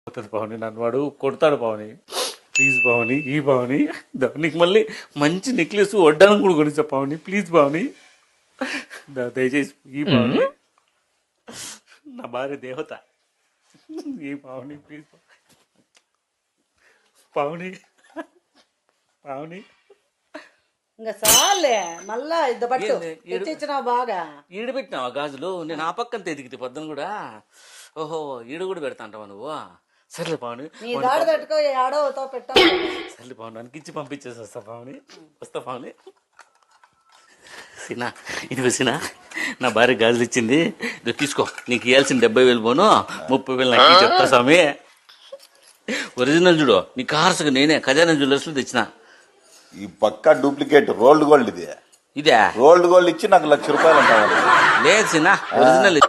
పోతుంది పావని, నన్ను వాడు కొడతాడు పావని. ప్లీజ్ పావని, ఈ పావని నీకు మళ్ళీ మంచి నెక్లెస్ వడ్డానం కూడా కొనిస్తా పావని. ప్లీజ్ పావని, దయచేసి ఈ పావని, నా భార్య దేవత. ఈ పావని ప్లీజ్ పావని, పావని. ఇంకా చాలే మళ్ళా ఇద్దబట్టు తెచ్చిచ్చినావు బాగా. ఈడు పెట్టినావా గాజులు? నేను ఆ పక్కన ఎదిగితే పొద్దున కూడా. ఓహో, ఈడు కూడా పెడతా అంటావా నువ్వు? సర్లే పావని, నీ దాడి తట్టుకో ఆడోతో పెట్టా. సర్లే పావని, నన్ను పంపించేసి వస్తా పావని. వస్తా పావని. సినా, ఇది సినా, నా భార్య గాజులు ఇచ్చింది, ఇది తీసుకో. నీకు ఇవ్వాల్సిన 70,000 పోను, 30,000 నాకు చెప్తా స్వామి. ఒరిజినల్ చూడు, నీ కార్సుగా నేనే ఖజానా జ్యువెలర్స్లో తెచ్చిన. ఈ పక్క డూప్లికేట్ రోల్డ్ గోల్డ్ ఇది. ఇదే రోల్డ్ గోల్డ్ ఇచ్చి నాకు 1,00,000 రూపాయలు కావాలి. లేదు సినా, ఒరిజినల్.